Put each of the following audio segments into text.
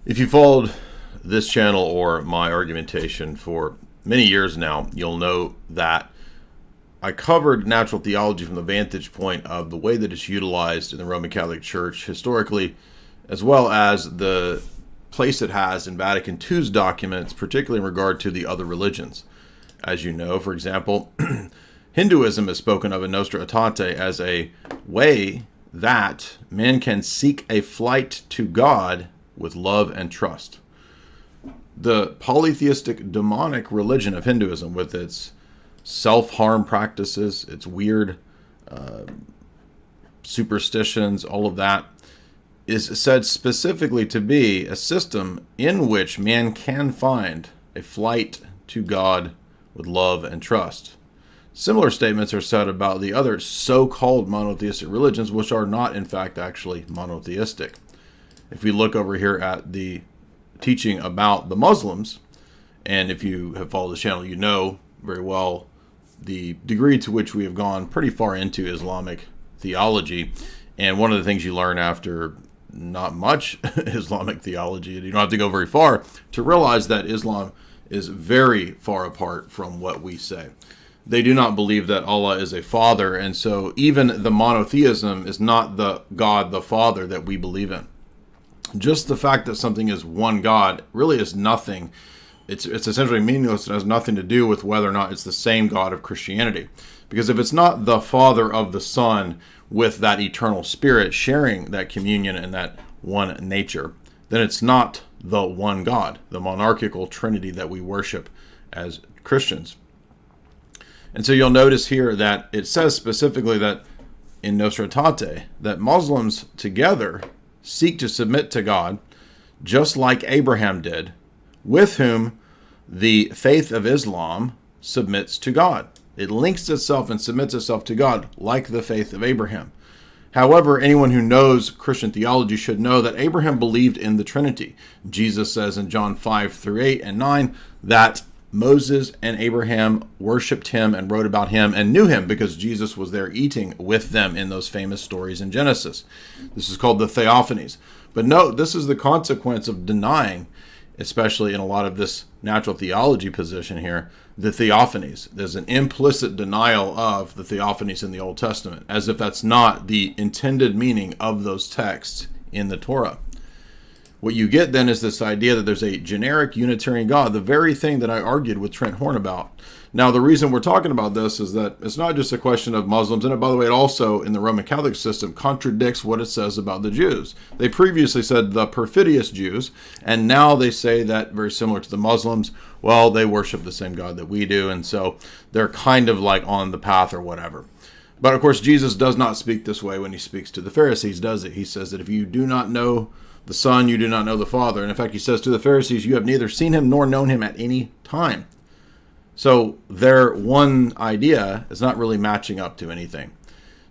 If you followed this channel or my argumentation for many years now, you'll know that I covered natural theology from the vantage point of the way that it's utilized in the Roman Catholic Church historically, as well as the place it has in Vatican II's documents, particularly in regard to the other religions. As you know, for example, Hinduism is spoken of in Nostra Aetate as a way that man can seek a flight to God with love and trust. The polytheistic demonic religion of Hinduism, with its self-harm practices, its weird superstitions, all of that, is said specifically to be a system in which man can find a flight to God with love and trust. Similar statements are said about the other so-called monotheistic religions, which are not, in fact, actually monotheistic. If we look over here at the teaching about the Muslims, and if you have followed this channel, you know very well the degree to which we have gone pretty far into Islamic theology. And one of the things you learn after not much Islamic theology, you don't have to go very far to realize that Islam is very far apart from what we say. They do not believe that Allah is a father, and so even the monotheism is not the God the Father that we believe in. Just the fact that something is one God really is nothing. It's essentially meaningless. It has nothing to do with whether or not it's the same God of Christianity. Because if it's not the Father of the Son with that eternal Spirit sharing that communion and that one nature, then it's not the one God, the monarchical Trinity that we worship as Christians. And so you'll notice here that it says specifically that in Nostra Aetate that Muslims together seek to submit to God just like Abraham did, with whom the faith of Islam submits to God. It links itself and submits itself to God like the faith of Abraham. However, anyone who knows Christian theology should know that Abraham believed in the Trinity. Jesus says in John 5:8 and 9 that Moses and Abraham worshipped him and wrote about him and knew him because Jesus was there eating with them in those famous stories in Genesis. This is called the theophanies. But note, this is the consequence of denying, especially in a lot of this natural theology position here, the theophanies. There's an implicit denial of the theophanies in the Old Testament, as if that's not the intended meaning of those texts in the Torah. What you get then is this idea that there's a generic Unitarian God, the very thing that I argued with Trent Horn about. Now, the reason we're talking about this is that it's not just a question of Muslims, and by the way, it also, in the Roman Catholic system, contradicts what it says about the Jews. They previously said the perfidious Jews, and now they say that, very similar to the Muslims, well, they worship the same God that we do, and so they're kind of like on the path or whatever. But, of course, Jesus does not speak this way when he speaks to the Pharisees, does he? He says that if you do not know the Son, you do not know the Father. And in fact, he says to the Pharisees, you have neither seen him nor known him at any time. So their one idea is not really matching up to anything.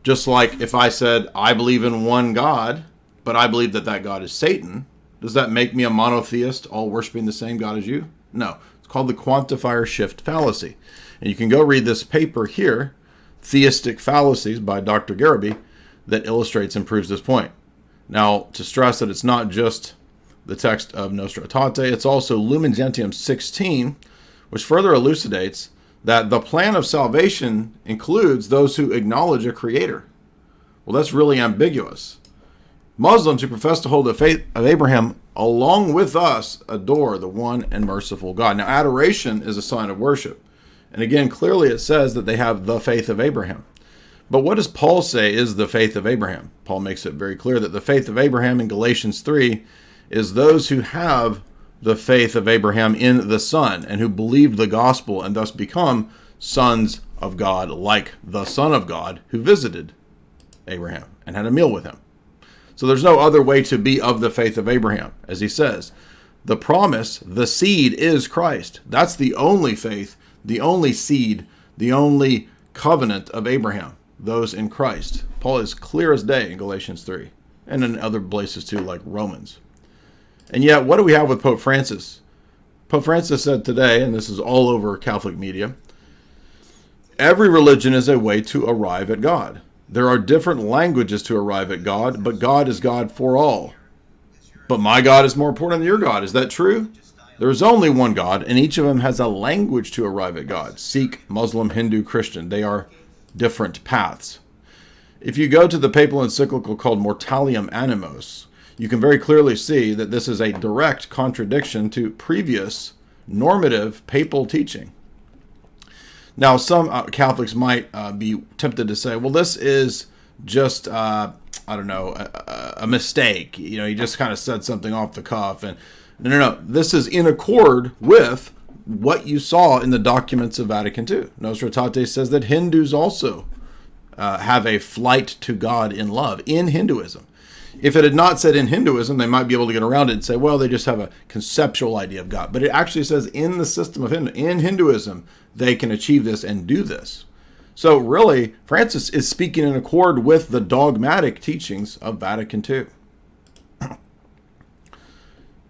Just like if I said, I believe in one God, but I believe that that God is Satan, does that make me a monotheist, all worshiping the same God as you? No. It's called the quantifier shift fallacy. And you can go read this paper here, Theistic Fallacies by Dr. Garaby, that illustrates and proves this point. Now, to stress that it's not just the text of Nostra Aetate, it's also Lumen Gentium 16, which further elucidates that the plan of salvation includes those who acknowledge a creator. Well, that's really ambiguous. Muslims who profess to hold the faith of Abraham, along with us, adore the one and merciful God. Now, adoration is a sign of worship. And again, clearly it says that they have the faith of Abraham. But what does Paul say is the faith of Abraham? Paul makes it very clear that the faith of Abraham in Galatians 3 is those who have the faith of Abraham in the Son and who believed the gospel and thus become sons of God, like the Son of God who visited Abraham and had a meal with him. So there's no other way to be of the faith of Abraham. As he says, the promise, the seed is Christ. That's the only faith, the only seed, the only covenant of Abraham. Those in Christ. Paul is clear as day in Galatians 3 and in other places too, like Romans. And yet, what do we have with Pope Francis? Pope Francis said today, and this is all over Catholic media, every religion is a way to arrive at God. There are different languages to arrive at God, but God is God for all. But my God is more important than your God. Is that true? There is only one God, and each of them has a language to arrive at God. Sikh, Muslim, Hindu, Christian. They are different paths. If you go to the papal encyclical called Mortalium Animos, you can very clearly see that this is a direct contradiction to previous normative papal teaching. Now, some Catholics might be tempted to say, well, this is just, a mistake. You know, he just kind of said something off the cuff. And no. This is in accord with what you saw in the documents of Vatican II. Nostra Aetate says that Hindus also have a flight to God in love in Hinduism. If it had not said in Hinduism, they might be able to get around it and say, well, they just have a conceptual idea of God. But it actually says in the system of in Hinduism, they can achieve this and do this. So really, Francis is speaking in accord with the dogmatic teachings of Vatican II.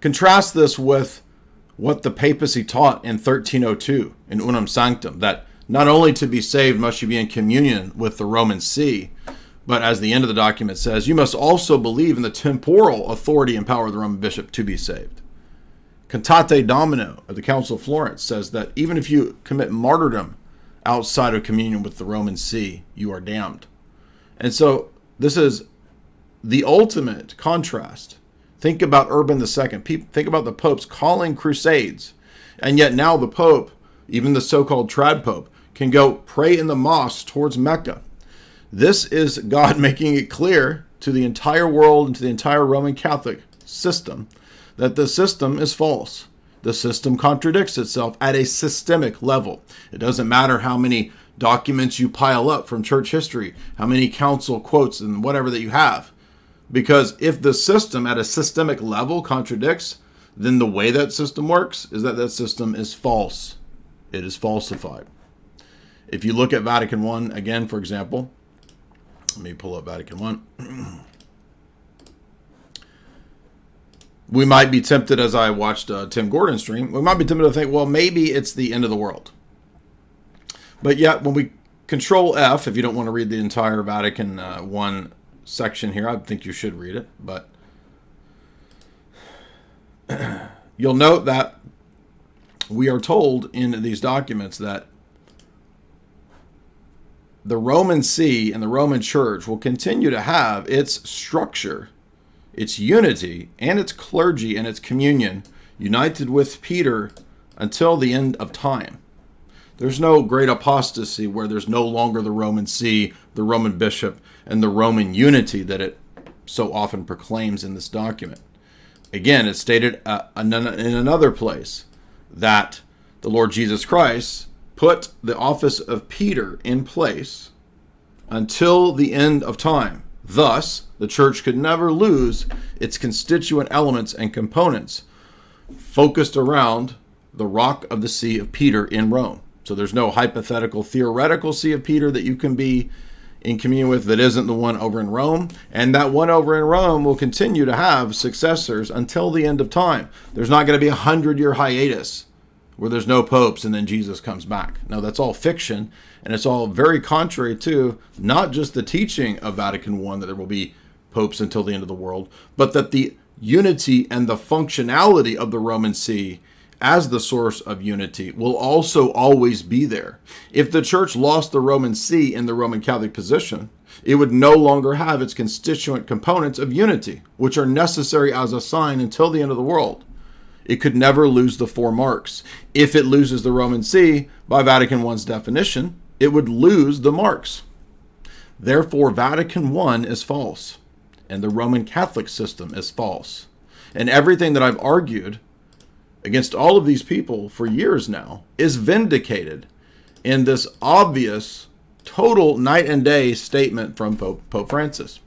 Contrast this with what the papacy taught in 1302 in Unam Sanctum, that not only to be saved must you be in communion with the Roman See, but as the end of the document says, you must also believe in the temporal authority and power of the Roman bishop to be saved. Cantate Domino of the Council of Florence says that even if you commit martyrdom outside of communion with the Roman See, you are damned. And so this is the ultimate contrast. Think about Urban II. Think about the popes calling crusades. And yet now the pope, even the so-called trad pope, can go pray in the mosque towards Mecca. This is God making it clear to the entire world and to the entire Roman Catholic system that the system is false. The system contradicts itself at a systemic level. It doesn't matter how many documents you pile up from church history, how many council quotes and whatever that you have. Because if the system at a systemic level contradicts, then the way that system works is that system is false. It is falsified. If you look at Vatican I, again, for example, let me pull up Vatican I. We might be tempted, as I watched Tim Gordon's stream, we might be tempted to think, well, maybe it's the end of the world. But yet, when we Control F, if you don't want to read the entire Vatican I section here, I think you should read it, but you'll note that we are told in these documents that the Roman See and the Roman Church will continue to have its structure, its unity, and its clergy and its communion united with Peter until the end of time. There's no great apostasy where there's no longer the Roman See, the Roman bishop, and the Roman unity that it so often proclaims in this document. Again, it's stated in another place that the Lord Jesus Christ put the office of Peter in place until the end of time. Thus, the church could never lose its constituent elements and components focused around the rock of the See of Peter in Rome. So there's no hypothetical, theoretical See of Peter that you can be in communion with that isn't the one over in Rome. And that one over in Rome will continue to have successors until the end of time. There's not going to be 100-year hiatus where there's no popes and then Jesus comes back. No, that's all fiction, and it's all very contrary to not just the teaching of Vatican I that there will be popes until the end of the world, but that the unity and the functionality of the Roman See as the source of unity will also always be there. If the church lost the Roman See in the Roman Catholic position, it would no longer have its constituent components of unity, which are necessary as a sign until the end of the world. It could never lose the four marks. If it loses the Roman See, by Vatican I's definition, it would lose the marks. Therefore, Vatican I is false, and the Roman Catholic system is false. And everything that I've argued against all of these people for years now is vindicated in this obvious, total night and day statement from Pope Francis.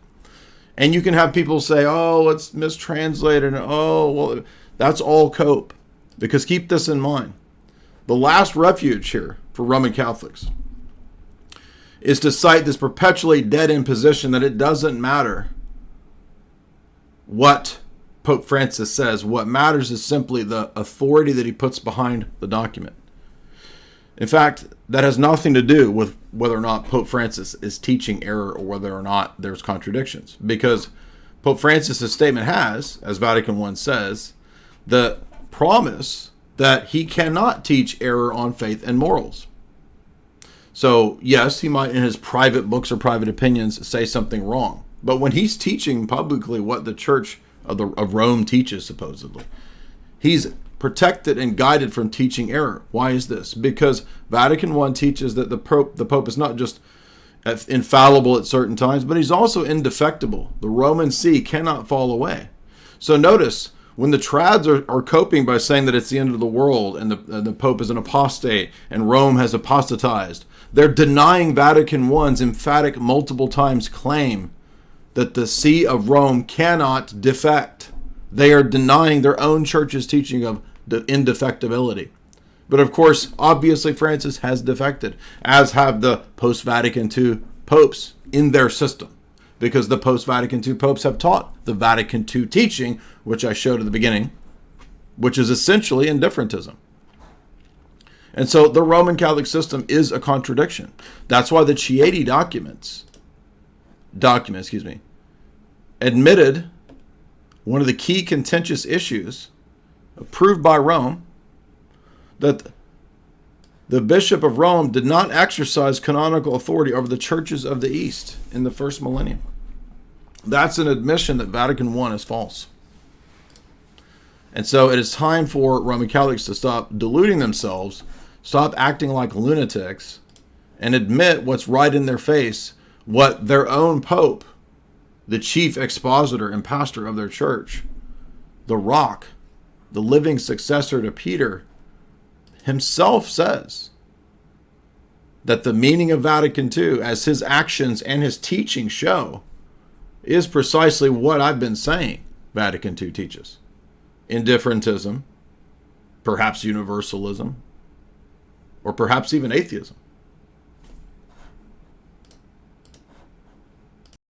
And you can have people say, oh, it's mistranslated, and oh, well, that's all cope. Because keep this in mind. The last refuge here for Roman Catholics is to cite this perpetually dead-end position that it doesn't matter what Pope Francis says. What matters is simply the authority that he puts behind the document. In fact, that has nothing to do with whether or not Pope Francis is teaching error or whether or not there's contradictions. Because Pope Francis's statement has, as Vatican I says, the promise that he cannot teach error on faith and morals. So, yes, he might in his private books or private opinions say something wrong. But when he's teaching publicly what the Church of Rome teaches, supposedly, he's protected and guided from teaching error. Why is this? Because Vatican I teaches that the Pope is not just infallible at certain times, but he's also indefectible. The Roman See cannot fall away. So notice, when the trads are coping by saying that it's the end of the world and the Pope is an apostate and Rome has apostatized, they're denying Vatican I's emphatic multiple times claim that the See of Rome cannot defect. They are denying their own church's teaching of the indefectibility. But of course, obviously Francis has defected, as have the post-Vatican II popes in their system, because the post-Vatican II popes have taught the Vatican II teaching, which I showed at the beginning, which is essentially indifferentism. And so the Roman Catholic system is a contradiction. That's why the Chieti document, admitted one of the key contentious issues approved by Rome, that the Bishop of Rome did not exercise canonical authority over the churches of the East in the first millennium. That's an admission that Vatican I is false. And so it is time for Roman Catholics to stop deluding themselves, stop acting like lunatics, and admit what's right in their face, what their own Pope, the chief expositor and pastor of their church, the rock, the living successor to Peter, himself says, that the meaning of Vatican II, as his actions and his teaching show, is precisely what I've been saying Vatican II teaches. Indifferentism, perhaps universalism, or perhaps even atheism.